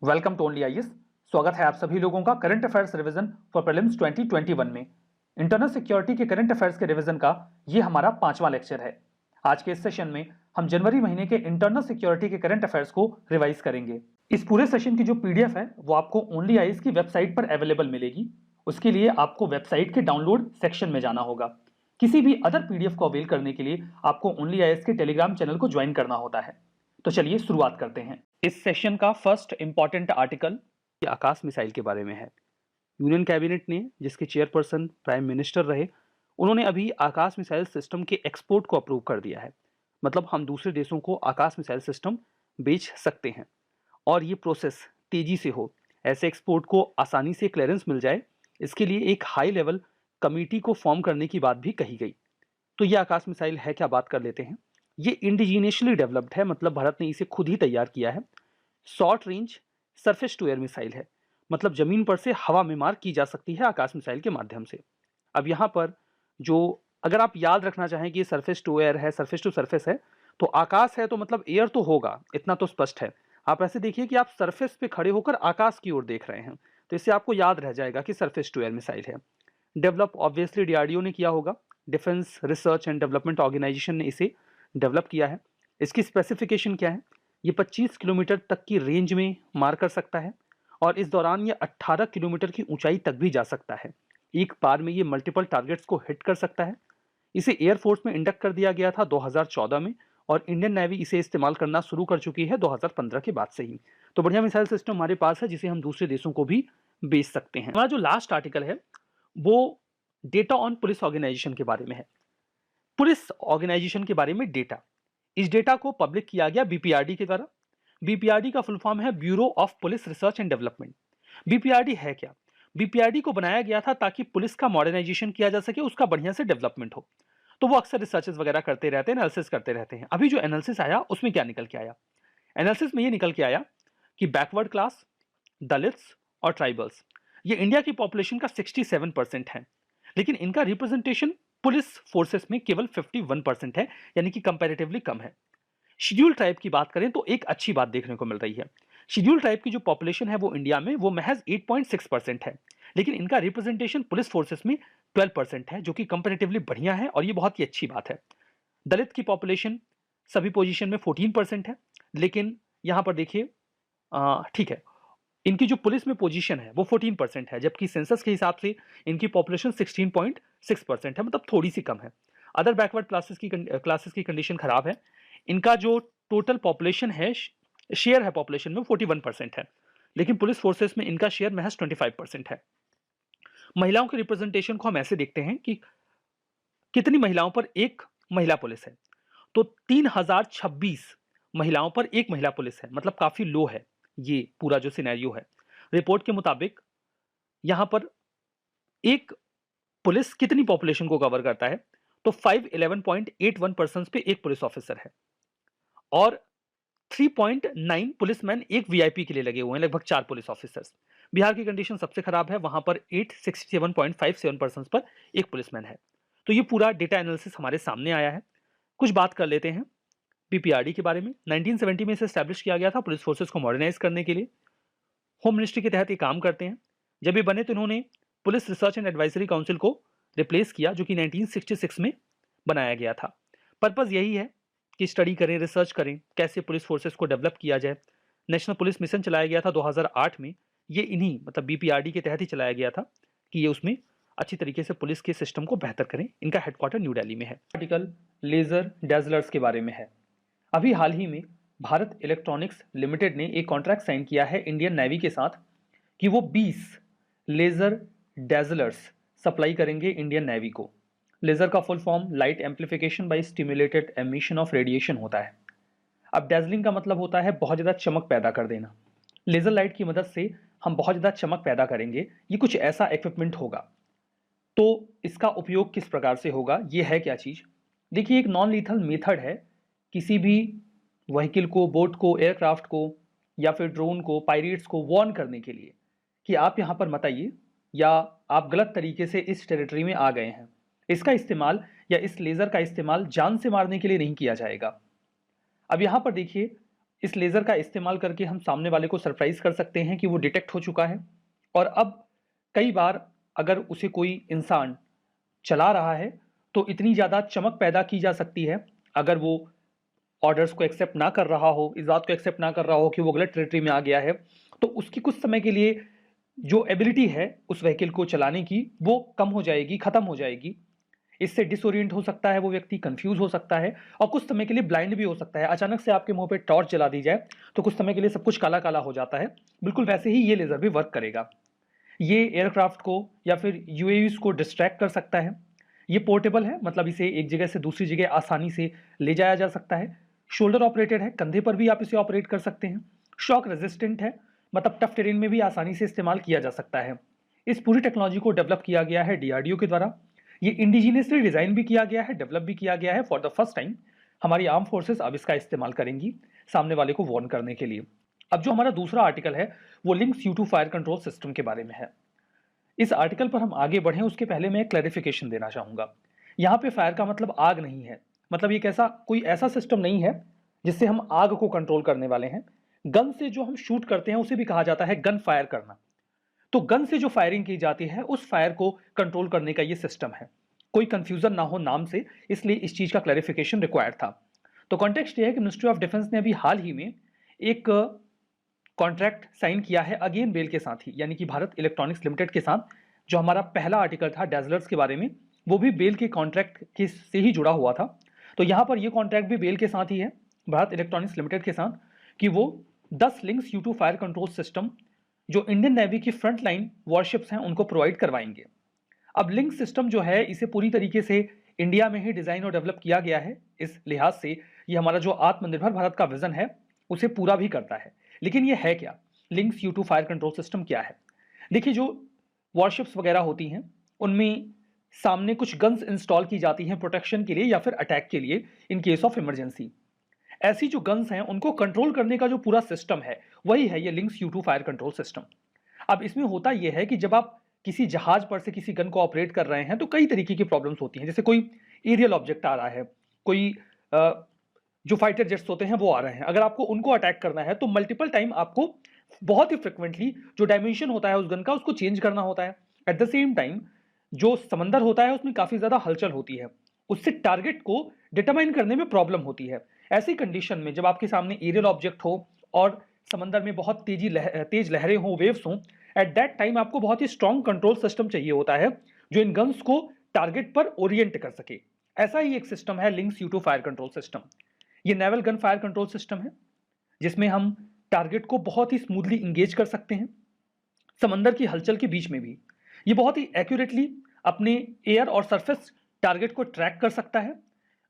Welcome to only IAS. स्वागत है आप सभी लोगों का current affairs revision for prelims 2021 में। इंटरनल सिक्योरिटी के करंट अफेयर्स के रिवीजन का ये हमारा 5वां लेक्चर है। आज के इस सेशन में हम जनवरी महीने के इंटरनल सिक्योरिटी के करंट अफेयर्स को रिवाइज करेंगे। इस पूरे सेशन की जो पीडीएफ है वो आपको ओनली आईएएस की वेबसाइट पर अवेलेबल मिलेगी। उसके लिए आपको वेबसाइट के डाउनलोड सेक्शन में जाना होगा। किसी भी अदर पीडीएफ को अवेल करने के लिए आपको ओनली आईएएस के टेलीग्राम चैनल को ज्वाइन करना होता है। तो चलिए शुरुआत करते हैं। इस सेशन का फर्स्ट इंपॉर्टेंट आर्टिकल आकाश मिसाइल के बारे में है। यूनियन कैबिनेट ने, जिसके चेयरपर्सन प्राइम मिनिस्टर रहे, उन्होंने अभी आकाश मिसाइल सिस्टम के एक्सपोर्ट को अप्रूव कर दिया है। मतलब हम दूसरे देशों को आकाश मिसाइल सिस्टम बेच सकते हैं और ये प्रोसेस तेजी से हो, ऐसे एक्सपोर्ट को आसानी से क्लियरेंस मिल जाए, इसके लिए एक हाई लेवल कमेटी को फॉर्म करने की बात भी कही गई। तो ये आकाश मिसाइल है क्या, बात कर लेते हैं। ये इंडिजीनियसली डेवलप्ड है, मतलब भारत ने इसे खुद ही तैयार किया है। Short range surface to air missile है, मतलब जमीन पर से हवा में मार की जा सकती है आकाश मिसाइल के माध्यम से। अब यहाँ पर जो, अगर आप याद रखना चाहें कि ये सरफेस टू एयर है, सरफेस टू सरफेस है, तो आकाश है तो मतलब एयर तो होगा, इतना तो स्पष्ट है। आप ऐसे देखिए कि आप सरफेस पे खड़े होकर आकाश की ओर देख रहे हैं, तो इससे आपको याद रह जाएगा कि सरफेस टू एयर मिसाइल है। डेवलप ऑब्वियसली डीआरडीओ ने किया होगा, defence research and development organisation ने इसे डेवलप किया है। इसकी स्पेसिफिकेशन क्या है? ये 25 किलोमीटर तक की रेंज में मार कर सकता है और इस दौरान ये 18 किलोमीटर की ऊंचाई तक भी जा सकता है। एक बार में ये मल्टीपल टारगेट्स को हिट कर सकता है। इसे एयरफोर्स में इंडक्ट कर दिया गया था 2014 में और इंडियन नेवी इसे इस्तेमाल करना शुरू कर चुकी है 2015 के बाद से ही। तो बढ़िया मिसाइल सिस्टम हमारे पास है जिसे हम दूसरे देशों को भी बेच सकते हैं। हमारा जो लास्ट आर्टिकल है वो डेटा ऑन पुलिस ऑर्गेनाइजेशन के बारे में है। पुलिस ऑर्गेनाइजेशन के बारे में डेटा, इस डेटा को पब्लिक किया गया बीपीआरडी के द्वारा। बीपीआरडी का फुल फॉर्म है bureau of police research and development. BPRD है क्या? बीपीआरडी को बनाया गया था ताकि पुलिस का मॉडर्नाइजेशन किया जा सके, उसका बढ़िया से डेवलपमेंट हो। तो वो अक्सर रिसर्चेस वगैरह करते रहते हैं, एनालिसिस करते रहते हैं। अभी जो एनालिसिस आया उसमें क्या निकल के आया? एनालिसिस में ये निकल के आया कि बैकवर्ड क्लास, दलित्स और ट्राइबल्स, ये इंडिया की पॉपुलेशन का 67% है, लेकिन इनका रिप्रेजेंटेशन पुलिस फोर्सेस में केवल 51% है, यानी कि कंपैरेटिवली कम है। शेड्यूल ट्राइब की बात करें तो एक अच्छी बात देखने को मिल रही है। शेड्यूल ट्राइब की जो पॉपुलेशन है वो इंडिया में वो महज 8.6% है, लेकिन इनका रिप्रेजेंटेशन पुलिस फोर्सेस में 12% है, जो कि कंपैरेटिवली बढ़िया है और ये बहुत ही अच्छी बात है। दलित की पॉपुलेशन सभी पोजीशन में 14% है, लेकिन यहां पर देखिए, ठीक है, इनकी जो पुलिस में पोजीशन है वो 14% है, जबकि सेंसस के हिसाब से इनकी पॉपुलेशन 16.6% है, मतलब थोड़ी सी कम है। अदर बैकवर्ड क्लासेस की कंडीशन खराब है। इनका जो टोटल पॉपुलेशन है, शेयर है पॉपुलेशन में 41% है, लेकिन पुलिस फोर्सेस में इनका शेयर महज 25% है। महिलाओं के रिप्रेजेंटेशन को हम ऐसे देखते हैं कि कितनी महिलाओं पर एक महिला पुलिस है, तो 3026 महिलाओं पर एक महिला पुलिस है, मतलब काफी लो है ये पूरा जो सिनेरियो है। रिपोर्ट के मुताबिक यहां पर एक पुलिस कितनी पॉपुलेशन को कवर करता है, तो 511.81% पे एक पुलिस ऑफिसर है और 3.9 पुलिसमैन एक वीआईपी के लिए लगे हुए हैं, लगभग 4 पुलिस ऑफिसर्स। बिहार की कंडीशन सबसे खराब है, वहां पर 867.57% पर एक पुलिसमैन है। तो ये पूरा डेटा एनालिसिस हमारे सामने आया है। कुछ बात कर लेते हैं बीपीआरडी के बारे में। 1970 में इसे स्टैब्लिश किया गया था पुलिस फोर्सेस को मॉडर्नाइज करने के लिए। होम मिनिस्ट्री के तहत ये काम करते हैं। जब ये बने तो इन्होंने police research and advisory council को रिप्लेस किया, जो कि 1966 में बनाया गया था। पर्पज यही है कि स्टडी करें, रिसर्च करें, कैसे पुलिस फोर्सेस को डेवलप किया जाए। नेशनल पुलिस मिशन चलाया गया था 2008 में, ये इन्हीं मतलब बीपीआरडी के तहत ही चलाया गया था कि ये उसमें अच्छी तरीके से पुलिस के सिस्टम को बेहतर करें। इनका हेडक्वार्टर न्यू दिल्ली में है। आर्टिकल लेजर डेजलर्स के बारे में है। अभी हाल ही में भारत इलेक्ट्रॉनिक्स लिमिटेड ने एक कॉन्ट्रैक्ट साइन किया है इंडियन नेवी के साथ कि वो 20 लेजर डेजलर्स सप्लाई करेंगे इंडियन नेवी को। लेजर का full form light amplification by stimulated emission of radiation होता है। अब डेजलिंग का मतलब होता है बहुत ज्यादा चमक पैदा कर देना। लेजर लाइट की मदद से हम बहुत ज्यादा चमक पैदा करेंगे, ये कुछ ऐसा इक्विपमेंट होगा। तो इसका उपयोग किस प्रकार से होगा, ये है क्या चीज? देखिए, एक नॉन लीथल मेथड है किसी भी व्हीकल को, बोट को, एयरक्राफ्ट को या फिर ड्रोन को, पायरेट्स को वार्न करने के लिए कि आप यहां पर मत आइए या आप गलत तरीके से इस टेरिटरी में आ गए हैं। इसका इस्तेमाल या इस लेजर का इस्तेमाल जान से मारने के लिए नहीं किया जाएगा। अब यहां पर देखिए, इस लेज़र का इस्तेमाल करके हम सामने वाले को सरप्राइज कर सकते हैं कि वो डिटेक्ट हो चुका है। और अब कई बार अगर उसे कोई इंसान चला रहा है तो इतनी ज़्यादा चमक पैदा की जा सकती है, अगर वो ऑर्डर्स को एक्सेप्ट ना कर रहा हो, इस बात को एक्सेप्ट ना कर रहा हो कि वो गलत टेरिटरी में आ गया है, तो उसकी कुछ समय के लिए जो एबिलिटी है उस व्हीकल को चलाने की वो कम हो जाएगी, खत्म हो जाएगी। इससे डिसोरिएंट हो सकता है वो व्यक्ति, कंफ्यूज हो सकता है और कुछ समय के लिए ब्लाइंड भी हो सकता है। अचानक से आपके मुंह पे टॉर्च जला दी जाए तो कुछ समय के लिए सब कुछ काला काला हो जाता है। बिल्कुल वैसे ही ये लेजर भी वर्क करेगा। ये एयरक्राफ्ट को या फिर यूएवीज को डिस्ट्रैक्ट कर सकता है। ये पोर्टेबल है, मतलब इसे एक जगह से दूसरी जगह आसानी से ले जाया जा सकता है। शोल्डर ऑपरेटेड है, कंधे पर भी आप इसे ऑपरेट कर सकते हैं। शॉक रेजिस्टेंट है, मतलब टफ टेरेन में भी आसानी से इस्तेमाल किया जा सकता है। इस पूरी टेक्नोलॉजी को डेवलप किया गया है डीआरडीओ के द्वारा। ये इंडिजिनियसली डिजाइन भी किया गया है, डेवलप भी किया गया है। फॉर द फर्स्ट टाइम हमारी आर्म फोर्सेस अब इसका इस्तेमाल करेंगी सामने वाले को वार्न करने के लिए। अब जो हमारा दूसरा आर्टिकल है वो links U2 fire control system के बारे में है। इस आर्टिकल पर हम आगे बढ़ें उसके पहले मैं क्लैरिफिकेशन देना चाहूंगा। यहाँ पे फायर का मतलब आग नहीं है, मतलब ये कैसा कोई ऐसा सिस्टम नहीं है जिससे हम आग को कंट्रोल करने वाले हैं। गन से जो हम शूट करते हैं उसे भी कहा जाता है गन फायर करना। तो गन से जो फायरिंग की जाती है उस फायर को कंट्रोल करने का ये सिस्टम है। कोई कंफ्यूजन ना हो नाम से, इसलिए इस चीज का क्लैरिफिकेशन रिक्वायर्ड था। तो कॉन्टेक्स्ट ये है कि मिनिस्ट्री ऑफ डिफेंस ने अभी हाल ही में एक कॉन्ट्रैक्ट साइन किया है अगेन बेल के साथ ही, यानी कि भारत इलेक्ट्रॉनिक्स लिमिटेड के साथ। जो हमारा पहला आर्टिकल था डैजलर्स के बारे में, वो भी बेल के कॉन्ट्रैक्ट के से ही जुड़ा हुआ था। तो यहाँ पर ये कॉन्ट्रैक्ट भी बेल के साथ ही है, भारत इलेक्ट्रॉनिक्स लिमिटेड के साथ, कि वो 10 links U2 fire control system जो इंडियन नेवी की फ्रंट लाइन वॉरशिप्स हैं उनको प्रोवाइड करवाएंगे। अब लिंक सिस्टम जो है इसे पूरी तरीके से इंडिया में ही डिजाइन और डेवलप किया गया है। इस लिहाज से ये हमारा जो आत्मनिर्भर भारत का विजन है उसे पूरा भी करता है। लेकिन ये है क्या, links U2 fire control system क्या है? देखिए, जो वॉरशिप्स वगैरह होती हैं उनमें सामने कुछ गन्स इंस्टॉल की जाती हैं प्रोटेक्शन के लिए या फिर अटैक के लिए इन केस ऑफ इमरजेंसी। ऐसी जो गन्स हैं उनको कंट्रोल करने का जो पूरा सिस्टम है वही है ये links U2 fire control system. अब इसमें होता यह है कि जब आप किसी जहाज पर से किसी गन को ऑपरेट कर रहे हैं तो कई तरीके की प्रॉब्लम्स होती हैं। जैसे कोई एरियल ऑब्जेक्ट आ रहा है, कोई जो फाइटर जेट्स होते हैं वो आ रहे हैं, अगर आपको उनको अटैक करना है तो मल्टीपल टाइम आपको बहुत ही फ्रिक्वेंटली जो डायमेंशन होता है उस गन का उसको चेंज करना होता है। एट द सेम टाइम जो समंदर होता है उसमें काफी ज्यादा हलचल होती है, उससे टारगेट को डिटरमाइन करने में प्रॉब्लम होती है। ऐसी कंडीशन में जब आपके सामने एरियल ऑब्जेक्ट हो और समंदर में बहुत तेज लहरें हो, वेव्स हो, एट दैट टाइम आपको बहुत ही स्ट्रॉन्ग कंट्रोल सिस्टम चाहिए होता है जो इन गन्स को टारगेट पर ओरिएंट कर सके। ऐसा ही एक सिस्टम है lynx U2 fire control system. ये naval gun fire control system है जिसमें हम टारगेट को बहुत ही स्मूथली इंगेज कर सकते हैं समंदर की हलचल के बीच में भी। ये बहुत ही एक्यूरेटली अपने एयर और सरफेस टारगेट को ट्रैक कर सकता है।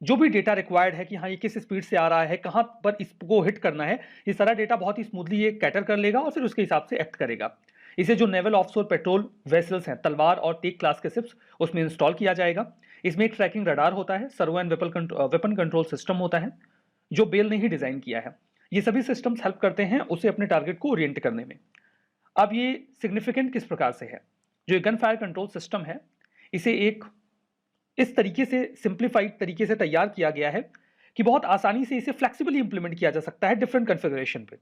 जो भी डेटा रिक्वायर्ड है कि हाँ ये किस स्पीड से आ रहा है, कहां पर इसको हिट करना है, ये सारा डेटा बहुत ही स्मूथली ये कैटर कर लेगा और फिर उसके हिसाब से एक्ट करेगा। इसे जो नेवल ऑफशोर पेट्रोल वेसल्स हैं, तलवार और तेग क्लास के शिप्स, उसमें इंस्टॉल किया जाएगा। इसमें एक ट्रैकिंग रडार होता है, servo and weapon control system होता है जो बेल ने ही डिजाइन किया है। ये सभी सिस्टम्स हेल्प करते हैं उसे अपने टारगेट को ओरिएंट करने में। अब ये सिग्निफिकेंट किस प्रकार से है? जो गन फायर कंट्रोल सिस्टम है इसे एक इस तरीके से सिंप्लीफाइड तरीके से तैयार किया गया है कि बहुत आसानी से इसे फ्लेक्सिबली इंप्लीमेंट किया जा सकता है डिफरेंट कॉन्फ़िगरेशन पे।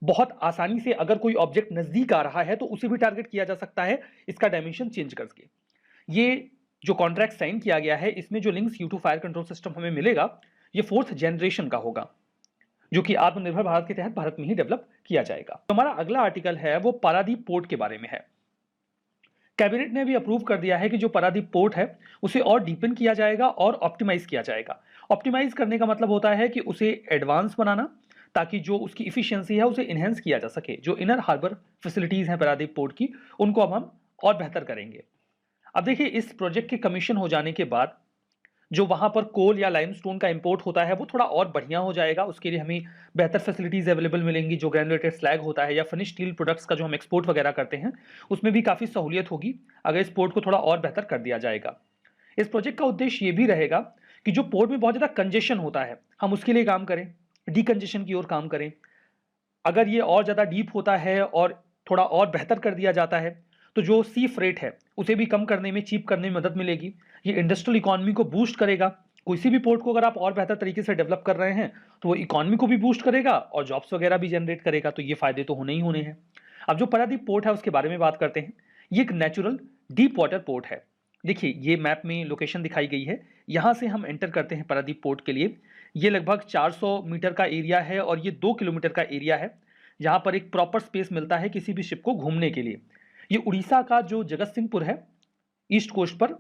बहुत आसानी से अगर कोई ऑब्जेक्ट नजदीक आ रहा है तो उसे भी टारगेट किया जा सकता है इसका डायमेंशन चेंज करके। ये जो कॉन्ट्रैक्ट साइन किया गया है इसमें जो links U2 fire control system हमें मिलेगा ये 4th जनरेशन का होगा जो कि आत्मनिर्भर भारत के तहत भारत में ही डेवलप किया जाएगा। तो हमारा अगला आर्टिकल है वो पारादीप पोर्ट के बारे में है। कैबिनेट ने भी अप्रूव कर दिया है कि जो पारादीप पोर्ट है उसे और डीपन किया जाएगा और ऑप्टिमाइज किया जाएगा। ऑप्टिमाइज करने का मतलब होता है कि उसे एडवांस बनाना ताकि जो उसकी इफिशियंसी है उसे इनहेंस किया जा सके। जो इनर हार्बर फैसिलिटीज हैं पारादीप पोर्ट की उनको अब हम और बेहतर करेंगे। अब देखिए, इस प्रोजेक्ट के कमीशन हो जाने के बाद जो वहां पर कोल या लाइमस्टोन का इंपोर्ट होता है वो थोड़ा और बढ़िया हो जाएगा। उसके लिए हमें बेहतर फैसिलिटीज अवेलेबल मिलेंगी। जो ग्रैनुलेटेड स्लैग होता है या फिनिश स्टील प्रोडक्ट्स का जो हम एक्सपोर्ट वगैरह करते हैं उसमें भी काफी सहूलियत होगी अगर इस पोर्ट को थोड़ा और बेहतर कर दिया जाएगा। इस प्रोजेक्ट का उद्देश्य ये भी रहेगा कि जो पोर्ट में बहुत ज्यादा कंजेशन होता है हम उसके लिए काम करें, डीकंजेशन की ओर काम करें। अगर ये और ज्यादा डीप होता है और थोड़ा और बेहतर कर दिया जाता है तो जो सी फ्रेट है उसे भी कम करने में, चीप करने में मदद मिलेगी। ये इंडस्ट्रियल इकोनॉमी को बूस्ट करेगा, किसी भी पोर्ट को अगर आप और बेहतर तरीके से डेवलप कर रहे हैं तो वो इकोनॉमी को भी बूस्ट करेगा और जॉब्स वगैरह भी जनरेट करेगा, तो ये फायदे तो होने ही होने हैं। अब जो पारादीप पोर्ट है उसके बारे में बात करते हैं। ये एक नेचुरल डीप वाटर पोर्ट है। देखिए ये मैप में लोकेशन दिखाई गई है, यहाँ से हम एंटर करते हैं पारादीप पोर्ट के लिए। ये लगभग 400 मीटर का एरिया है और ये 2 किलोमीटर का एरिया है, जहाँ पर एक प्रॉपर स्पेस मिलता है किसी भी शिप को घूमने के लिए। ये उड़ीसा का जो जगत सिंहपुर है ईस्ट कोस्ट पर,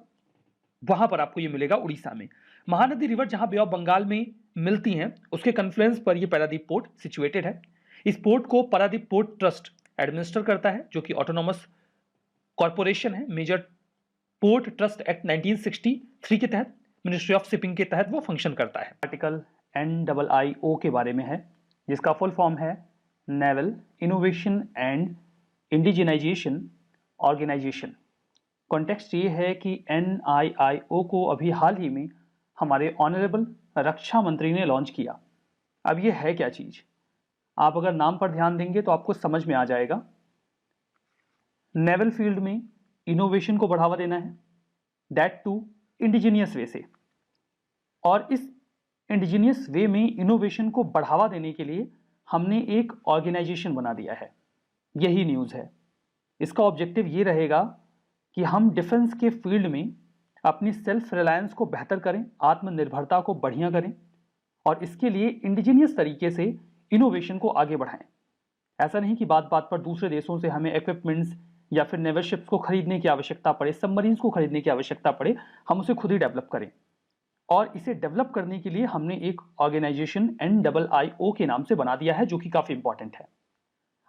वहां पर आपको ये मिलेगा उड़ीसा में। महानदी रिवर जहां बे ऑफ बंगाल में मिलती हैं उसके कन्फ्लुएंस पर ये पारादीप पोर्ट सिचुएटेड है। इस पोर्ट को पारादीप पोर्ट ट्रस्ट एडमिनिस्टर करता है, जो कि ऑटोनॉमस कॉर्पोरेशन है। मेजर पोर्ट ट्रस्ट एक्ट 1963 के तहत मिनिस्ट्री ऑफ शिपिंग के तहत वो फंक्शन करता है। आर्टिकल NIIO के बारे में है, जिसका फुल फॉर्म है naval innovation and indigenisation organisation. Context ये है कि NIIO को अभी हाल ही में हमारे ऑनरेबल रक्षा मंत्री ने लॉन्च किया। अब ये है क्या चीज़, आप अगर नाम पर ध्यान देंगे तो आपको समझ में आ जाएगा। नेवल फील्ड में इनोवेशन को बढ़ावा देना है, दैट टू इंडिजीनियस वे से। और इस इंडिजीनियस वे में इनोवेशन को बढ़ावा देने के लिए हमने एक ऑर्गेनाइजेशन बना दिया है। यही न्यूज़ है। इसका ऑब्जेक्टिव ये रहेगा कि हम डिफेंस के फील्ड में अपनी सेल्फ रिलायंस को बेहतर करें, आत्मनिर्भरता को बढ़िया करें और इसके लिए इंडिजीनियस तरीके से इनोवेशन को आगे बढ़ाएं। ऐसा नहीं कि बात बात पर दूसरे देशों से हमें इक्विपमेंट्स या फिर नेवल शिप्स को खरीदने की आवश्यकता पड़े, सबमरीन्स को खरीदने की आवश्यकता पड़े, हम उसे खुद ही डेवलप करें। और इसे डेवलप करने के लिए हमने एक ऑर्गेनाइजेशन NIIO के नाम से बना दिया है, जो कि काफ़ी इंपॉर्टेंट है।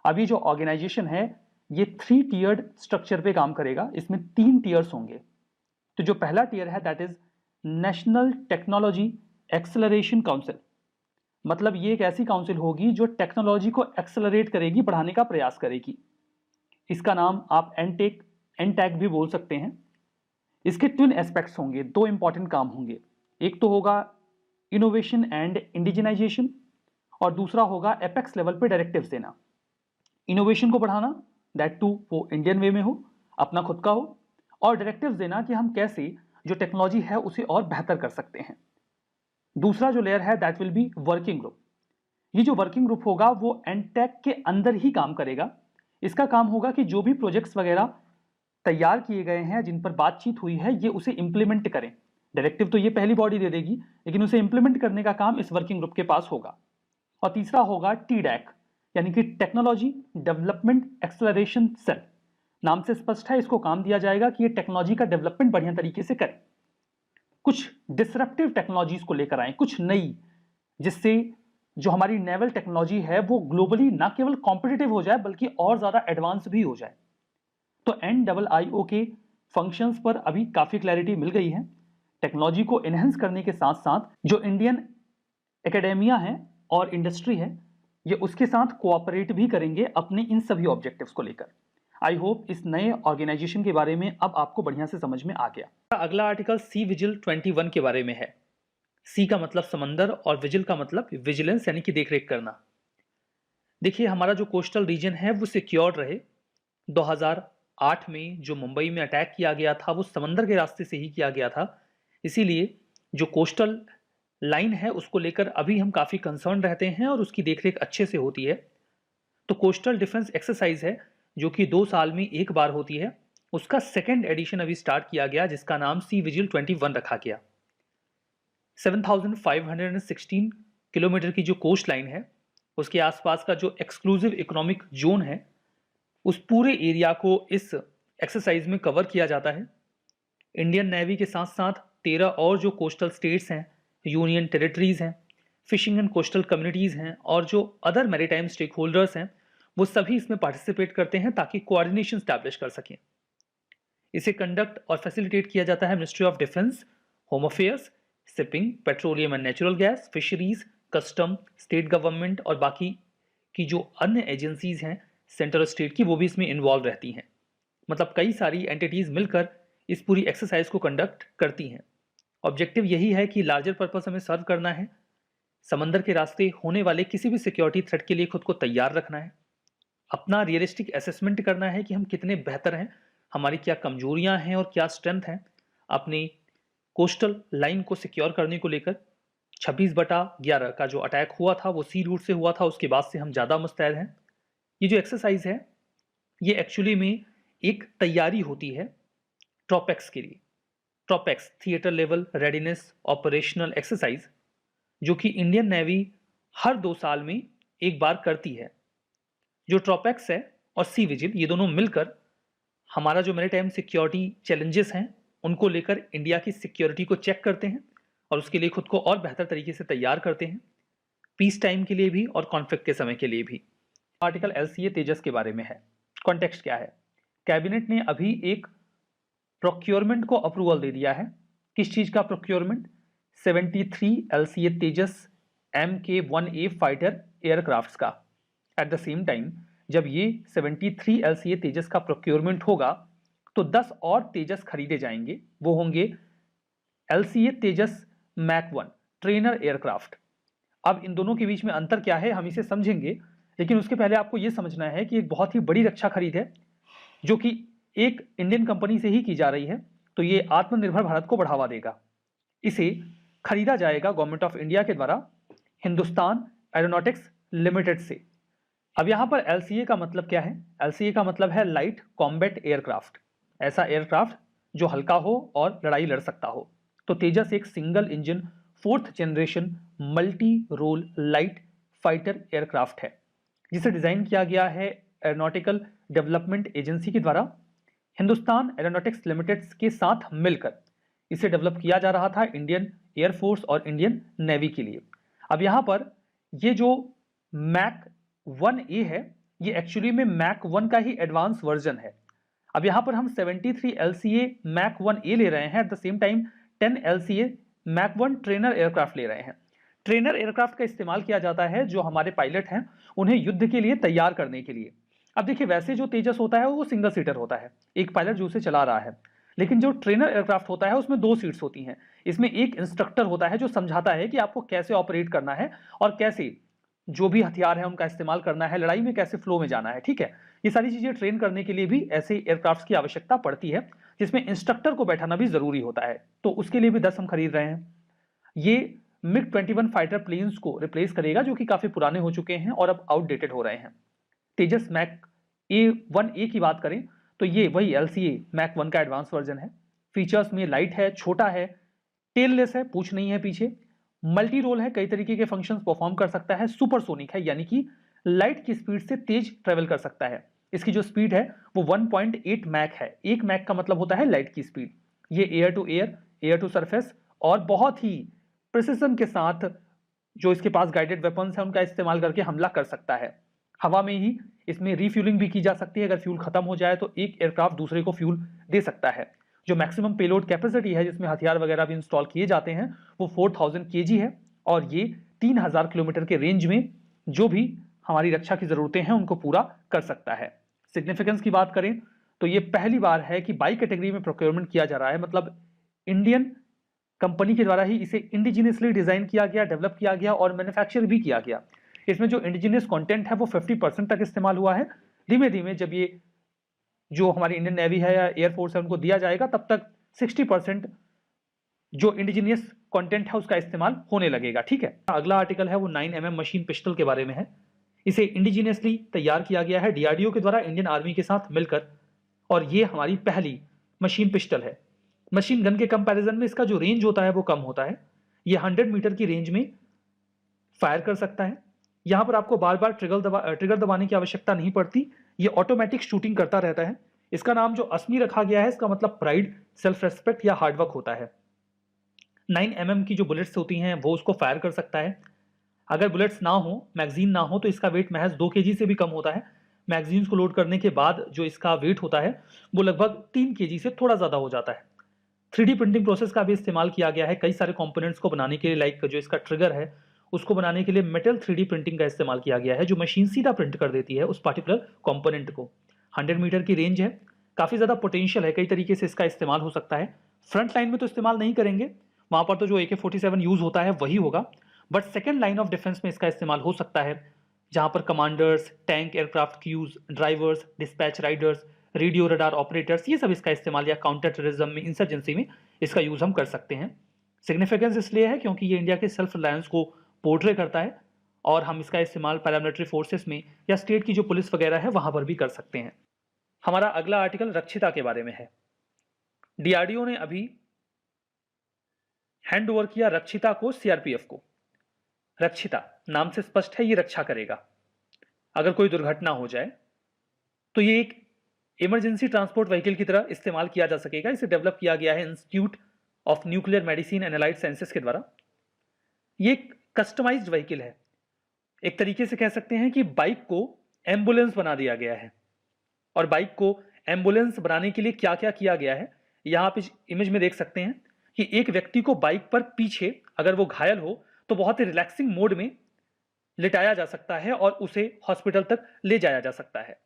अभी जो ऑर्गेनाइजेशन है ये 3 टीयर्ड स्ट्रक्चर पे काम करेगा। इसमें 3 टीयर्स होंगे। तो जो पहला टीयर है that is national technology acceleration council. मतलब ये एक ऐसी काउंसिल होगी जो टेक्नोलॉजी को एक्सेलरेट करेगी, बढ़ाने का प्रयास करेगी। इसका नाम आप एनटैक भी बोल सकते हैं। इसके ट्विन एस्पेक्ट्स होंगे, 2 इंपॉर्टेंट काम होंगे। एक तो होगा इनोवेशन एंड इंडिजिनाइजेशन और दूसरा होगा एपेक्स लेवल पे डायरेक्टिव्स देना। इनोवेशन को बढ़ाना, दैट टू वो इंडियन वे में हो, अपना खुद का हो, और डायरेक्टिव्स देना कि हम कैसे जो टेक्नोलॉजी है उसे और बेहतर कर सकते हैं। दूसरा जो लेयर है that will be working group. ये जो वर्किंग ग्रुप होगा वो एनटेक के अंदर ही काम करेगा। इसका काम होगा कि जो भी प्रोजेक्ट्स वगैरह तैयार किए गए हैं, जिन पर बातचीत हुई है, ये उसे इंप्लीमेंट करें। डायरेक्टिव तो ये पहली बॉडी दे देगी, लेकिन उसे इंप्लीमेंट करने का काम इस वर्किंग ग्रुप के पास होगा। और तीसरा होगा TDAC, यानी कि टेक्नोलॉजी डेवलपमेंट एक्सेलरेशन सेल। नाम से स्पष्ट है, इसको काम दिया जाएगा कि ये टेक्नोलॉजी का डेवलपमेंट बढ़िया तरीके से करें, कुछ डिसरप्टिव टेक्नोलॉजीज को लेकर आए, कुछ नई, जिससे जो हमारी नेवल टेक्नोलॉजी है वो ग्लोबली ना केवल कॉम्पिटिटिव हो जाए बल्कि और ज्यादा एडवांस भी हो जाए। तो NIIO के फंक्शंस पर अभी काफी क्लैरिटी मिल गई है। टेक्नोलॉजी को एनहेंस करने के साथ साथ जो इंडियन एकेडेमिया है और इंडस्ट्री है, ये उसके साथ कोऑपरेट भी करेंगे अपने इन सभी ऑब्जेक्टिव्स को लेकर। आई होप इस नए ऑर्गेनाइजेशन के बारे में अब आपको बढ़िया से समझ में आ गया। अगला आर्टिकल सी विजिल 21 के बारे में है। सी का मतलब समंदर और विजिल का मतलब विजिलेंस, यानी कि देखरेख करना। देखिए हमारा जो कोस्टल रीजन है वो सिक्योर रहे। 2008 में जो मुंबई में अटैक किया गया था वो समंदर के रास्ते से ही किया गया था, इसीलिए जो कोस्टल लाइन है उसको लेकर अभी हम काफ़ी कंसर्न रहते हैं और उसकी देखरेख अच्छे से होती है। तो कोस्टल डिफेंस एक्सरसाइज है जो कि 2 साल में एक बार होती है, उसका 2nd एडिशन अभी स्टार्ट किया गया, जिसका नाम सी विजिल 21 रखा गया। 7516 किलोमीटर की जो कोस्ट लाइन है उसके आसपास का जो एक्सक्लूसिव इकोनॉमिक जोन है उस पूरे एरिया को इस एक्सरसाइज में कवर किया जाता है। इंडियन नेवी के साथ साथ 13 और जो कोस्टल स्टेट्स हैं, यूनियन टेरिटरीज हैं, फिशिंग एंड कोस्टल कम्युनिटीज हैं और जो अदर मैरीटाइम स्टेक होल्डर्स हैं, वो सभी इसमें पार्टिसिपेट करते हैं ताकि कोऑर्डिनेशन स्टैब्लिश कर सकें। इसे कंडक्ट और फैसिलिटेट किया जाता है ministry of defence, home affairs, shipping, petroleum and natural gas, fisheries, custom, state government और बाकी की जो अन्य एजेंसीज हैं सेंट्रल स्टेट की, वो भी इसमें इन्वॉल्व रहती हैं। मतलब कई सारी एंटिटीज मिलकर इस पूरी एक्सरसाइज को कंडक्ट करती हैं। ऑब्जेक्टिव यही है कि लार्जर पर्पस हमें सर्व करना है, समंदर के रास्ते होने वाले किसी भी सिक्योरिटी थ्रेट के लिए खुद को तैयार रखना है, अपना रियलिस्टिक असेसमेंट करना है कि हम कितने बेहतर हैं, हमारी क्या कमजोरियां हैं और क्या स्ट्रेंथ हैं, अपनी कोस्टल लाइन को सिक्योर करने को लेकर 26/11 का जो अटैक हुआ था वो सी रूट से हुआ था, उसके बाद से हम ज़्यादा मुस्तैद हैं। ये जो एक्सरसाइज है ये एक्चुअली में एक तैयारी होती है ट्रॉपेक्स के लिए। TROPEX theatre level readiness operational exercise, जो कि इंडियन नेवी हर 2 साल में एक बार करती है। जो ट्रॉपेक्स है और सी विजिल ये दोनों मिलकर हमारा जो मैरीटाइम सिक्योरिटी चैलेंजेस हैं उनको लेकर इंडिया की सिक्योरिटी को चेक करते हैं और उसके लिए खुद को और बेहतर तरीके से तैयार करते हैं, पीस टाइम के लिए भी और कॉन्फ्लिक्ट के समय के लिए भी। आर्टिकल LCA तेजस के बारे में है। कॉन्टेक्स्ट क्या है? कैबिनेट ने अभी एक प्रोक्योरमेंट को अप्रूवल दे दिया है। किस चीज का प्रोक्योरमेंट? 73 LCA तेजस MK-1A फाइटर एयरक्राफ्ट्स का। एट द सेम टाइम जब ये 73 LCA तेजस का प्रोक्योरमेंट होगा तो 10 और तेजस खरीदे जाएंगे। वो होंगे LCA तेजस मैक 1 ट्रेनर एयरक्राफ्ट। अब इन दोनों के बीच में अंतर क्या है हम इसे समझेंगे, लेकिन उसके पहले आपको यह समझना है कि एक बहुत ही बड़ी रक्षा खरीद है जो कि एक इंडियन कंपनी से ही की जा रही है, तो ये आत्मनिर्भर भारत को बढ़ावा देगा। इसे खरीदा जाएगा गवर्नमेंट ऑफ इंडिया के द्वारा हिंदुस्तान एरोनॉटिक्स लिमिटेड से। अब यहां पर LCA का मतलब क्या है? LCA का मतलब है लाइट कॉम्बैट एयरक्राफ्ट, ऐसा एयरक्राफ्ट जो हल्का हो और लड़ाई लड़ सकता हो। तो तेजस एक single engine 4th generation multi role light fighter aircraft है जिसे डिजाइन किया गया है एरोनॉटिकल डेवलपमेंट एजेंसी के द्वारा हिंदुस्तान एरोनॉटिक्स लिमिटेड के साथ मिलकर इसे डेवलप किया जा रहा था इंडियन एयरफोर्स और इंडियन नेवी के लिए। अब यहां पर ये जो मैक 1A है ये एक्चुअली में मैक 1 का ही एडवांस वर्जन है। अब यहां पर हम 73 LCA मैक 1A ले रहे हैं, at the same time 10 LCA Mk 1 trainer aircraft ले रहे हैं। ट्रेनर एयरक्राफ्ट का इस्तेमाल किया जाता है जो हमारे पायलट हैं उन्हें युद्ध के लिए तैयार करने के लिए। अब देखिए वैसे जो तेजस होता है वो सिंगल सीटर होता है, एक पायलट जो उसे चला रहा है, लेकिन जो ट्रेनर एयरक्राफ्ट होता है उसमें 2 सीट्स होती हैं। इसमें एक इंस्ट्रक्टर होता है जो समझाता है कि आपको कैसे ऑपरेट करना है और कैसे जो भी हथियार है उनका इस्तेमाल करना है, लड़ाई में कैसे फ्लो में जाना है। ठीक है, ये सारी चीजें ट्रेन करने के लिए भी ऐसे एयरक्राफ्ट की आवश्यकता पड़ती है जिसमें इंस्ट्रक्टर को बैठाना भी जरूरी होता है, तो उसके लिए भी 10 हम खरीद रहे हैं। ये MiG-21 फाइटर प्लेन्स को रिप्लेस करेगा जो कि काफी पुराने हो चुके हैं और अब आउटडेटेड हो रहे हैं। तेजस मैक 1A की बात करें तो ये वही LCA मैक 1 का एडवांस वर्जन है। फीचर्स में लाइट है, छोटा है, टेललेस है, पूछ नहीं है पीछे, मल्टी रोल है, कई तरीके के फंक्शंस परफॉर्म कर सकता है, सुपरसोनिक है यानी कि लाइट की स्पीड से तेज ट्रेवल कर सकता है। इसकी जो स्पीड है वो 1.8 मैक है। 1 मैक का मतलब होता है लाइट की स्पीड। ये air to air, air to surface और बहुत ही प्रिसिशन के साथ जो इसके पास गाइडेड वेपन्स हैं उनका इस्तेमाल करके हमला कर सकता है। हवा में ही इसमें रिफ्यूलिंग भी की जा सकती है, अगर फ्यूल खत्म हो जाए तो एक एयरक्राफ्ट दूसरे को फ्यूल दे सकता है। जो मैक्सिमम पेलोड कैपेसिटी है जिसमें हथियार वगैरह भी इंस्टॉल किए जाते हैं वो 4000 kg है और ये 3000 किलोमीटर के रेंज में जो भी हमारी रक्षा की जरूरतें हैं उनको पूरा कर सकता है। सिग्निफिकेंस की बात करें तो ये पहली बार है कि बाई कैटेगरी में प्रोक्योरमेंट किया जा रहा है, मतलब इंडियन कंपनी के द्वारा ही इसे इंडिजिनियसली डिजाइन किया गया, डेवलप किया गया और मैन्युफैक्चर भी किया गया। इसमें जो इंडिजिनियस कंटेंट है वो 50% तक इस्तेमाल हुआ है। धीमे धीमे जब ये जो हमारी इंडियन नेवी है या एयरफोर्स है उनको दिया जाएगा तब तक 60% जो इंडिजिनियस कंटेंट है उसका इस्तेमाल होने लगेगा। ठीक है, अगला आर्टिकल है वो 9mm मशीन पिस्टल के बारे में है। इसे इंडिजिनियसली तैयार किया गया है DRDO के द्वारा इंडियन आर्मी के साथ मिलकर और ये हमारी पहली मशीन पिस्टल है। मशीन गन के कंपैरिजन में इसका जो रेंज होता है वो कम होता है। ये 100 मीटर की रेंज में फायर कर सकता है। यहां पर आपको बार बार ट्रिगर दबाने की आवश्यकता नहीं पड़ती, ये ऑटोमेटिक शूटिंग करता रहता है। इसका नाम जो अस्मी रखा गया है इसका मतलब प्राइड, सेल्फ रेस्पेक्ट या हार्डवर्क होता है। 9mm की जो बुलेट्स होती हैं वो उसको फायर कर सकता है। अगर बुलेट्स ना हो, मैगजीन ना हो तो इसका वेट महज 2 kg से भी कम होता है। मैगजीन्स को लोड करने के बाद जो इसका वेट होता है वो लगभग 3 kg से थोड़ा ज्यादा हो जाता है। 3D प्रिंटिंग प्रोसेस का भी इस्तेमाल किया गया है कई सारे कंपोनेंट्स को बनाने के लिए, लाइक जो इसका ट्रिगर है उसको बनाने के लिए मेटल 3D प्रिंटिंग का इस्तेमाल किया गया है जो मशीन सीधा प्रिंट कर देती है उस पार्टिकुलर कंपोनेंट को। 100 मीटर की रेंज है, काफी ज्यादा पोटेंशियल है, कई तरीके से इसका इस्तेमाल हो सकता है। फ्रंट लाइन में तो इस्तेमाल नहीं करेंगे, वहां पर तो जो AK-47 यूज होता है वही होगा, but second line of defence में इसका इस्तेमाल हो सकता है जहां पर commanders, tank aircraft crews, drivers, dispatch riders, radio radar operators, ये सब इसका इस्तेमाल या काउंटर टेररिज्म में, इंसर्जेंसी में इसका यूज हम कर सकते हैं। सिग्निफिकेंस इसलिए है क्योंकि ये इंडिया के सेल्फ रिलायंस को पोर्ट्रे करता है और हम इसका इस्तेमाल पैरामिलिट्री फोर्सेस में या स्टेट की जो पुलिस वगैरह है वहां पर भी कर सकते हैं। हमारा अगला आर्टिकल रक्षिता के बारे में है। डीआरडीओ ने अभी हैंड ओवर किया रक्षिता को सीआरपीएफ को। रक्षिता नाम से स्पष्ट है ये रक्षा करेगा। अगर कोई दुर्घटना हो जाए तो ये एक इमरजेंसी ट्रांसपोर्ट व्हीकल की तरह इस्तेमाल किया जा सकेगा। इसे डेवलप किया गया है institute of nuclear medicine and allied sciences के द्वारा। ये एक कस्टमाइज्ड व्हीकल है। एक तरीके से कह सकते हैं कि बाइक को एम्बुलेंस बना दिया गया है। और बाइक को एम्बुलेंस बनाने के लिए क्या क्या किया गया है यहां आप इस इमेज में देख सकते हैं कि एक व्यक्ति को बाइक पर पीछे अगर वो घायल हो तो बहुत ही रिलैक्सिंग मोड में लिटाया जा सकता है और उसे हॉस्पिटल तक ले जाया जा सकता है।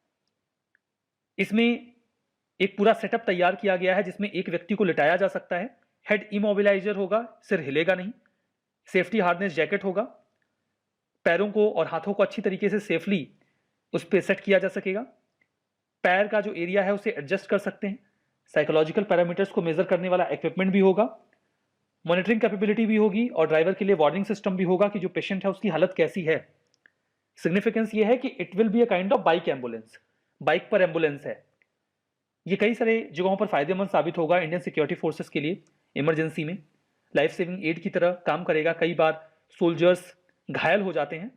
इसमें एक पूरा सेटअप तैयार किया गया है जिसमें एक व्यक्ति को लिटाया जा सकता है, हेड इमोबिलाइजर होगा, सिर हिलेगा नहीं, सेफ्टी हार्नेस जैकेट होगा, पैरों को और हाथों को अच्छी तरीके से सेफली उस पर सेट किया जा सकेगा, पैर का जो एरिया है उसे एडजस्ट कर सकते हैं, साइकोलॉजिकल पैरामीटर्स को मेजर करने वाला इक्विपमेंट भी होगा, मॉनिटरिंग कैपेबिलिटी भी होगी और ड्राइवर के लिए वार्निंग सिस्टम भी होगा कि जो पेशेंट है उसकी हालत कैसी है। सिग्निफिकेंस ये है कि it will be a kind of bike ambulance, bike पर एम्बुलेंस है। ये कई सारे जगहों पर फायदेमंद साबित होगा इंडियन सिक्योरिटी फोर्सेस के लिए। इमरजेंसी में लाइफ सेविंग एड की तरह काम करेगा। कई बार सोल्जर्स घायल हो जाते हैं,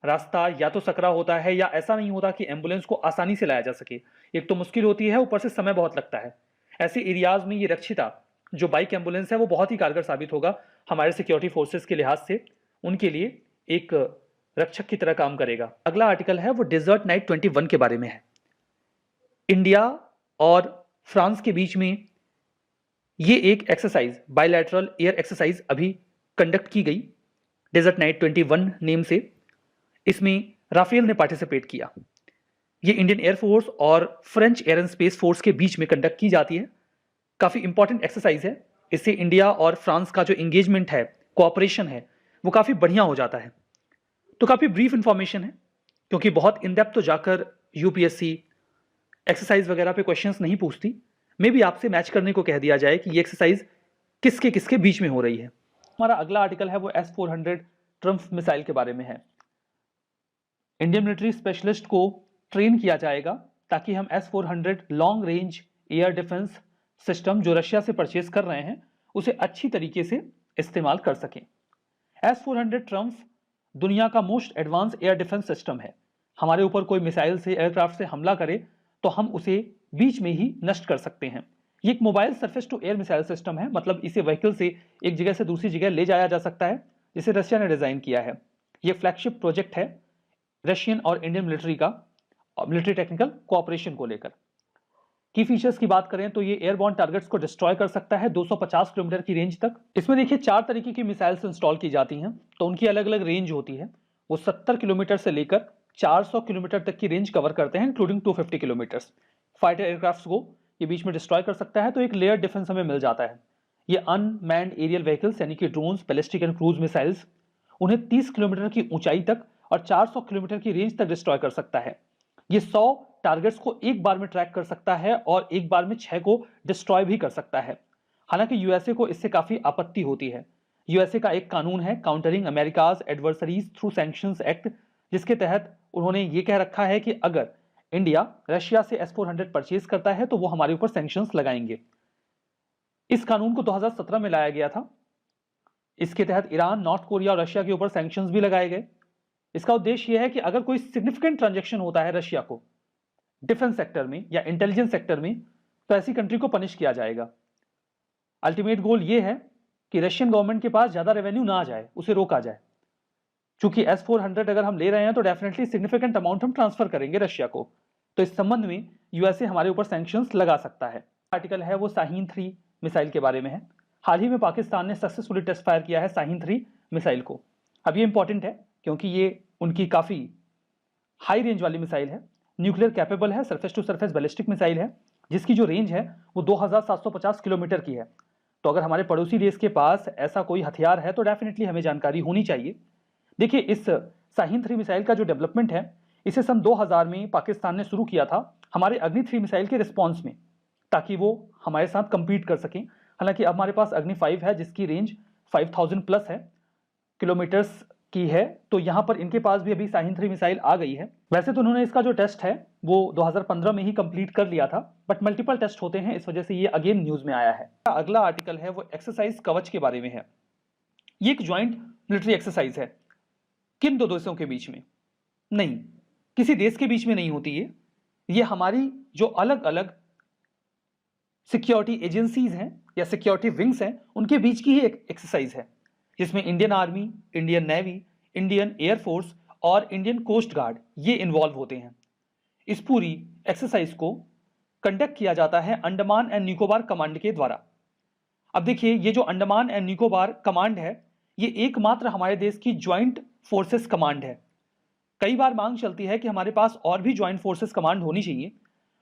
रास्ता या तो सकरा होता है या ऐसा नहीं होता कि एम्बुलेंस को आसानी से लाया जा सके। एक तो मुश्किल होती है, ऊपर से समय बहुत लगता है। ऐसे एरियाज में ये रक्षिता जो बाइक एम्बुलेंस है वो बहुत ही कारगर साबित होगा हमारे सिक्योरिटी फोर्सेस के लिहाज से। उनके लिए एक रक्षक की तरह काम करेगा। अगला आर्टिकल है वो डेजर्ट नाइट 21 के बारे में है। इंडिया और फ्रांस के बीच में ये एक एक्सरसाइज, बायलैटरल एयर एक्सरसाइज अभी कंडक्ट की गई डेजर्ट नाइट 21 नेम से। इसमें राफेल ने पार्टिसिपेट किया। ये इंडियन एयरफोर्स और French air and space force के बीच में कंडक्ट की जाती है। काफी इंपॉर्टेंट एक्सरसाइज है। इससे इंडिया और फ्रांस का जो एंगेजमेंट है, कोऑपरेशन है, वो काफी बढ़िया हो जाता है। तो काफी ब्रीफ इंफॉर्मेशन है क्योंकि बहुत इन डेप्थ तो जाकर यूपीएससी एक्सरसाइज वगैरह पे क्वेश्चंस नहीं पूछती। मे भी आपसे मैच करने को कह दिया जाए कि ये एक्सरसाइज किसके किसके बीच में हो रही है। हमारा अगला आर्टिकल है वो S-400 ट्रम्फ मिसाइल के बारे में है। इंडियन मिलिट्री स्पेशलिस्ट को ट्रेन किया जाएगा ताकि हम S-400 long range air defence system जो रशिया से परचेज कर रहे हैं उसे अच्छी तरीके से इस्तेमाल कर सकें। S-400 ट्रम्फ दुनिया का most advance air defence system है। हमारे ऊपर कोई मिसाइल से, एयरक्राफ्ट से हमला करे तो हम उसे बीच में ही नष्ट कर सकते हैं। ये एक mobile surface to air missile system है, मतलब इसे व्हीकल से एक जगह से दूसरी जगह ले जाया जा सकता है, जिसे रशिया ने डिजाइन किया है। ये फ्लैगशिप प्रोजेक्ट है रशियन और इंडियन मिलिट्री का, मिलिट्री टेक्निकल कोऑपरेशन को लेकर। की फीचर्स की बात करें तो ये एयरबॉर्न टारगेट्स को डिस्ट्रॉय कर सकता है 250 किलोमीटर की रेंज तक। इसमें देखिए 4 तरीके की मिसाइल्स इंस्टॉल की जाती हैं, तो उनकी अलग अलग रेंज होती है। वो 70 किलोमीटर से लेकर 400 किलोमीटर तक की रेंज कवर करते हैं, इंक्लूडिंग 250 किलोमीटर। फाइटर एयरक्राफ्ट को ये बीच में डिस्ट्रॉय कर सकता है, तो एक लेयर डिफेंस हमें मिल जाता है। ये अनमैन्ड एरियल व्हीकल्स यानी कि drones, ballistic and cruise missiles, उन्हें 30 किलोमीटर की ऊंचाई तक और 400 किलोमीटर की रेंज तक डिस्ट्रॉय कर सकता है। ये 100 टारगेट्स को एक बार में ट्रैक कर सकता है और एक बार में 6 को डिस्ट्रॉय भी कर सकता है। हालांकि यूएसए को इससे काफी आपत्ति होती है। यूएसए का एक कानून है countering America's adversaries through sanctions act, जिसके तहत उन्होंने ये कह रखा है कि अगर इंडिया रशिया से S-400 परचेज करता है तो वो हमारे ऊपर सैंक्शंस लगाएंगे। इस कानून को 2017 में लाया गया था। इसके तहत ईरान, नॉर्थ कोरिया और रशिया के ऊपर सैंक्शंस भी लगाए गए। इसका उद्देश्य यह है कि अगर कोई सिग्निफिकेंट ट्रांजैक्शन होता है रशिया को डिफेंस सेक्टर में या इंटेलिजेंस सेक्टर में, तो ऐसी कंट्री को पनिश किया जाएगा। अल्टीमेट गोल यह है कि रशियन गवर्नमेंट के पास ज्यादा रेवेन्यू ना आ जाए, उसे रोका जाए। चूंकि S-400 अगर हम ले रहे हैं तो डेफिनेटली सिग्निफिकेंट अमाउंट हम ट्रांसफर करेंगे रशिया को, तो इस संबंध में यूएसए हमारे ऊपर सैंक्शंस लगा सकता है। आर्टिकल है वो शाहीन 3 मिसाइल के बारे में है। हाल ही में पाकिस्तान ने सक्सेसफुली टेस्ट फायर किया है शाहीन 3 मिसाइल को। अब ये इंपॉर्टेंट है क्योंकि ये उनकी काफी हाई रेंज वाली मिसाइल है, न्यूक्लियर कैपेबल है, surface to surface ballistic missile है, जिसकी जो रेंज है वो 2750 किलोमीटर की है। तो अगर हमारे पड़ोसी देश के पास ऐसा कोई हथियार है तो डेफिनेटली हमें जानकारी होनी चाहिए। देखिए, इस शाहीन 3 मिसाइल का जो डेवलपमेंट है इसे सन 2000 में पाकिस्तान ने शुरू किया था हमारे अग्नि 3 मिसाइल के रिस्पॉन्स में, ताकि वो हमारे साथ कंपीट कर सकें। हालांकि अब हमारे पास अग्नि 5 है जिसकी रेंज 5000 प्लस है किलोमीटर्स की है, तो यहाँ पर इनके पास भी अभी शाहीन 3 मिसाइल आ गई है। वैसे तो उन्होंने इसका जो टेस्ट है वो 2015 में ही कंप्लीट कर लिया था, बट मल्टीपल टेस्ट होते हैं, इस वजह से ये अगेन न्यूज में आया है। अगला आर्टिकल है वो एक्सरसाइज कवच के बारे में है। ये एक ज्वाइंट मिलिट्री एक्सरसाइज है। किन दो देशों के बीच में? नहीं, किसी देश के बीच में नहीं होती ये हमारी जो अलग अलग सिक्योरिटी एजेंसीज हैं या सिक्योरिटी विंग्स हैं उनके बीच की ही एक एक्सरसाइज है, जिसमें Indian army, Indian navy, Indian air force और इंडियन कोस्ट गार्ड ये इन्वॉल्व होते हैं। इस पूरी एक्सरसाइज को कंडक्ट किया जाता है अंडमान एंड निकोबार कमांड के द्वारा। अब देखिए, ये जो अंडमान एंड निकोबार कमांड है ये एकमात्र हमारे देश की ज्वाइंट फोर्सेस कमांड है। कई बार मांग चलती है कि हमारे पास और भी ज्वाइंट फोर्सेस कमांड होनी चाहिए,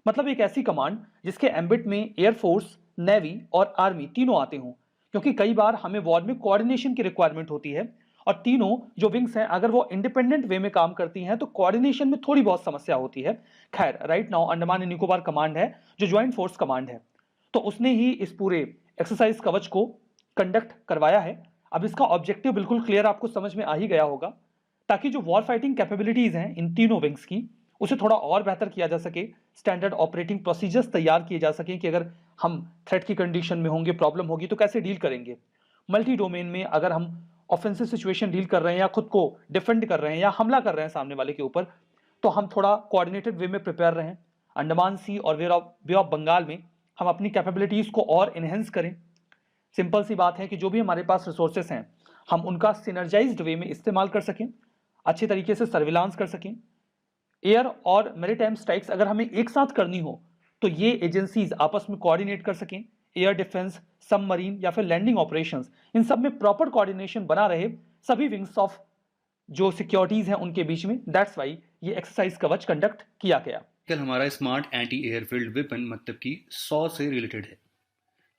मतलब एक ऐसी कमांड जिसके एम्बिट में एयरफोर्स, नेवी और आर्मी तीनों आते हों, क्योंकि कई बार हमें वॉर में कोऑर्डिनेशन की रिक्वायरमेंट होती है और तीनों जो विंग्स हैं अगर वो इंडिपेंडेंट वे में काम करती हैं तो कोऑर्डिनेशन में थोड़ी बहुत समस्या होती है। खैर, right now Andaman and Nicobar command है जो ज्वाइंट फोर्स कमांड है, तो उसने ही इस पूरे एक्सरसाइज कवच को कंडक्ट करवाया है। अब इसका ऑब्जेक्टिव बिल्कुल क्लियर आपको समझ में आ ही गया होगा, ताकि जो वॉर फाइटिंग कैपेबिलिटीज हैं इन तीनों विंग्स की उसे थोड़ा और बेहतर किया जा सके, स्टैंडर्ड ऑपरेटिंग प्रोसीजर्स तैयार किए जा सकें कि अगर हम थ्रेट की कंडीशन में होंगे, प्रॉब्लम होगी तो कैसे डील करेंगे। मल्टी डोमेन में अगर हम ऑफेंसिव सिचुएशन डील कर रहे हैं या खुद को डिफेंड कर रहे हैं या हमला कर रहे हैं सामने वाले के ऊपर, तो हम थोड़ा कोऑर्डिनेटेड वे में प्रिपेयर रहें। अंडमान सी और बे ऑफ बंगाल में हम अपनी कैपेबिलिटीज को और इनहेंस करें। सिंपल सी बात है कि जो भी हमारे पास रिसोर्सेस हैं हम उनका सिनर्जाइज्ड वे में इस्तेमाल कर सकें, अच्छे तरीके से सर्विलांस कर सकें। एयर और मैरीटाइम स्ट्राइक्स अगर हमें एक साथ करनी हो तो ये एजेंसीज आपस में कोऑर्डिनेट कर सकें। एयर डिफेंस, सबमरीन या फिर लैंडिंग ऑपरेशंस, इन सब में प्रॉपर कोऑर्डिनेशन बना रहे सभी विंग्स ऑफ जो सिक्योरिटीज हैं उनके बीच में। दैट्स वाई ये एक्सरसाइज कवच कंडक्ट किया गया। कल हमारा स्मार्ट एंटी एयरफील्ड वेपन मतलब कि 100 से रिलेटेड है।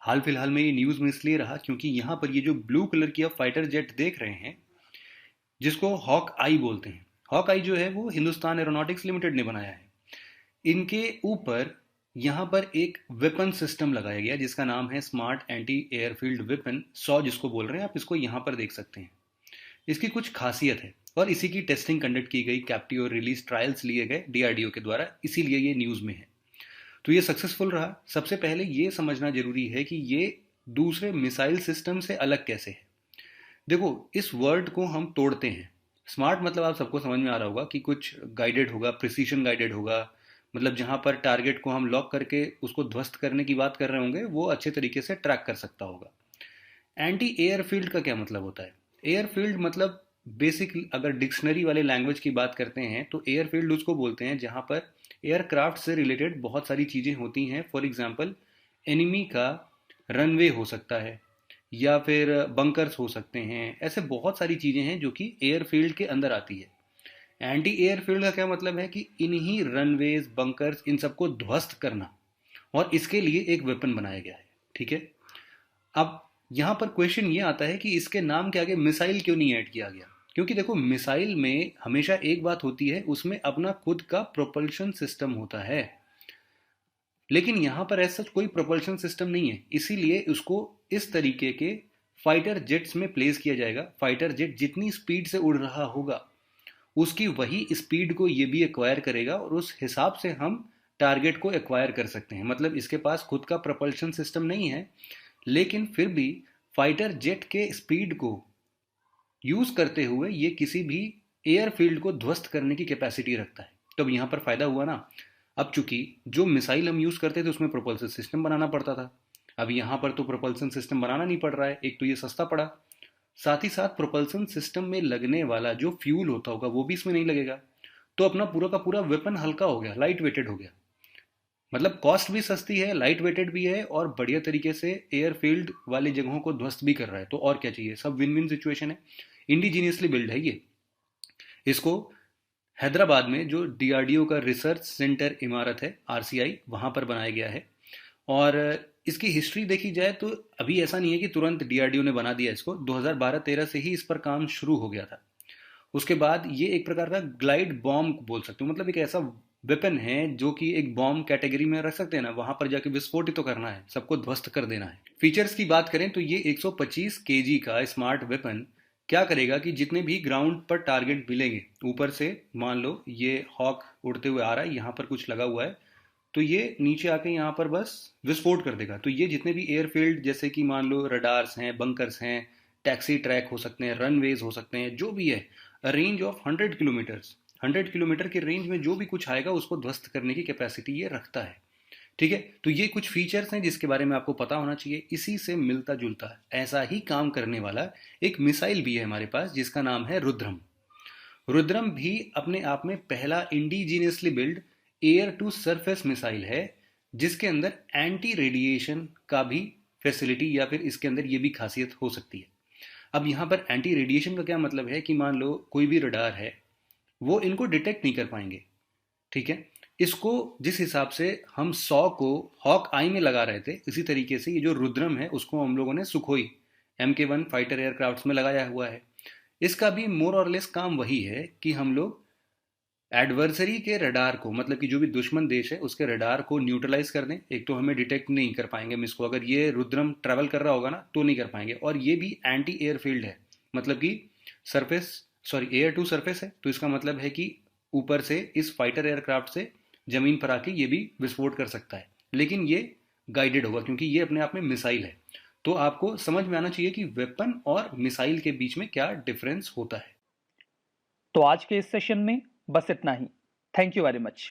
हाल फिलहाल में ये न्यूज़ में इसलिए रहा क्योंकि यहाँ पर ये जो ब्लू कलर की आप फाइटर जेट देख रहे हैं जिसको हॉक आई बोलते हैं, हॉक आई जो है वो हिंदुस्तान एरोनॉटिक्स लिमिटेड ने बनाया है। इनके ऊपर यहाँ पर एक वेपन सिस्टम लगाया गया जिसका नाम है स्मार्ट एंटी एयरफील्ड वेपन 100 जिसको बोल रहे हैं। आप इसको यहाँ पर देख सकते हैं। इसकी कुछ खासियत है और इसी की टेस्टिंग कंडक्ट की गई, कैप्टिव और रिलीज ट्रायल्स लिए गए डीआरडीओ के द्वारा, इसीलिए ये न्यूज़ में है। तो ये सक्सेसफुल रहा। सबसे पहले ये समझना जरूरी है कि ये दूसरे मिसाइल सिस्टम से अलग कैसे है। देखो, इस वर्ड को हम तोड़ते हैं। स्मार्ट मतलब आप सबको समझ में आ रहा होगा कि कुछ गाइडेड होगा, प्रिसीशन गाइडेड होगा, मतलब जहां पर टारगेट को हम लॉक करके उसको ध्वस्त करने की बात कर रहे होंगे वो अच्छे तरीके से ट्रैक कर सकता होगा। एंटी एयरफील्ड का क्या मतलब होता है? एयरफील्ड मतलब बेसिक अगर डिक्शनरी वाले लैंग्वेज की बात करते हैं तो एयरफील्ड उसको बोलते हैं जहां पर एयरक्राफ्ट से रिलेटेड बहुत सारी चीज़ें होती हैं। फॉर एग्जांपल, एनिमी का रनवे हो सकता है या फिर बंकर्स हो सकते हैं। ऐसे बहुत सारी चीज़ें हैं जो कि एयरफील्ड के अंदर आती है। एंटी एयरफील्ड का क्या मतलब है कि इन्हीं रनवेज, बंकर्स, इन सबको ध्वस्त करना, और इसके लिए एक वेपन बनाया गया है। ठीक है, अब यहाँ पर क्वेश्चन ये आता है कि इसके नाम के आगे मिसाइल क्यों नहीं ऐड किया गया? क्योंकि देखो, मिसाइल में हमेशा एक बात होती है, उसमें अपना खुद का प्रोपल्शन सिस्टम होता है, लेकिन यहाँ पर ऐसा कोई प्रोपल्शन सिस्टम नहीं है, इसीलिए उसको इस तरीके के फाइटर जेट्स में प्लेस किया जाएगा। फाइटर जेट जितनी स्पीड से उड़ रहा होगा उसकी वही स्पीड को ये भी एक्वायर करेगा और उस हिसाब से हम टारगेट को एक्वायर कर सकते हैं। मतलब इसके पास खुद का प्रोपल्शन सिस्टम नहीं है, लेकिन फिर भी फाइटर जेट के स्पीड को यूज करते हुए ये किसी भी एयरफील्ड को ध्वस्त करने की कैपेसिटी रखता है। तो अब यहाँ पर फायदा हुआ ना। अब चूंकि जो मिसाइल हम यूज करते थे उसमें प्रोपल्सन सिस्टम बनाना पड़ता था, अब यहाँ पर तो प्रोपल्सन सिस्टम बनाना नहीं पड़ रहा है। एक तो ये सस्ता पड़ा, साथ ही साथ प्रोपल्सन सिस्टम में लगने वाला जो फ्यूल होता होगा वो भी इसमें नहीं लगेगा। तो अपना पूरा का पूरा वेपन हल्का हो गया, लाइट वेटेड हो गया। मतलब कॉस्ट भी सस्ती है, लाइट वेटेड भी है और बढ़िया तरीके से एयरफील्ड वाली जगहों को ध्वस्त भी कर रहा है। तो और क्या चाहिए, सब विन विन सिचुएशन है। इंडिजीनियसली बिल्ड है ये। इसको हैदराबाद में जो डीआरडीओ का रिसर्च सेंटर इमारत है, आरसीआई, वहां पर बनाया गया है। और इसकी हिस्ट्री देखी जाए तो अभी ऐसा नहीं है कि तुरंत डीआरडीओ ने बना दिया इसको। 2012-13 से ही इस पर काम शुरू हो गया था। उसके बाद ये एक प्रकार का ग्लाइड बॉम्ब बोल सकते हो, मतलब एक ऐसा वेपन है जो कि एक बॉम्ब कैटेगरी में रख सकते हैं ना, वहां पर जाके विस्फोट ही तो करना है, सबको ध्वस्त कर देना है। फीचर्स की बात करें तो ये 125 केजी का स्मार्ट वेपन क्या करेगा कि जितने भी ग्राउंड पर टारगेट मिलेंगे, ऊपर से मान लो ये हॉक उड़ते हुए आ रहा है, यहाँ पर कुछ लगा हुआ है, तो ये नीचे आके यहाँ पर बस विस्फोट कर देगा। तो ये जितने भी एयरफील्ड, जैसे कि मान लो रडार्स हैं, बंकर्स हैं, टैक्सी ट्रैक हो सकते हैं, रनवेज हो सकते हैं, जो भी है, रेंज ऑफ 100 किलोमीटर्स, 100 किलोमीटर की रेंज में जो भी कुछ आएगा उसको ध्वस्त करने की कैपेसिटी ये रखता है। ठीक है, तो ये कुछ फीचर्स हैं जिसके बारे में आपको पता होना चाहिए। इसी से मिलता जुलता ऐसा ही काम करने वाला एक मिसाइल भी है हमारे पास जिसका नाम है रुद्रम। रुद्रम भी अपने आप में पहला indigenously build air to surface missile है जिसके अंदर एंटी रेडिएशन का भी फैसिलिटी या फिर इसके अंदर ये भी खासियत हो सकती है। अब यहाँ पर एंटी रेडिएशन का क्या मतलब है कि मान लो कोई भी रडार है, वो इनको डिटेक्ट नहीं कर पाएंगे। ठीक है, इसको जिस हिसाब से हम 100 को हॉक आई में लगा रहे थे, इसी तरीके से ये जो रुद्रम है उसको हम लोगों ने सुखोई MK1 फाइटर एयरक्राफ्ट में लगाया हुआ है। इसका भी मोर और लेस काम वही है कि हम लोग एडवर्सरी के रडार को, मतलब कि जो भी दुश्मन देश है उसके रडार को न्यूट्रलाइज कर दें। एक तो हमें डिटेक्ट नहीं कर पाएंगे हम इसको, अगर ये रुद्रम ट्रैवल कर रहा होगा ना तो नहीं कर पाएंगे। और ये भी एंटी एयरफील्ड है, मतलब कि surface, sorry air to surface है, तो इसका मतलब है कि ऊपर से इस फाइटर एयरक्राफ्ट से जमीन पर आके ये भी विस्फोट कर सकता है, लेकिन ये गाइडेड होगा क्योंकि ये अपने आप में मिसाइल है। तो आपको समझ में आना चाहिए कि वेपन और मिसाइल के बीच में क्या डिफरेंस होता है। तो आज के इस सेशन में बस इतना ही। Thank you very much.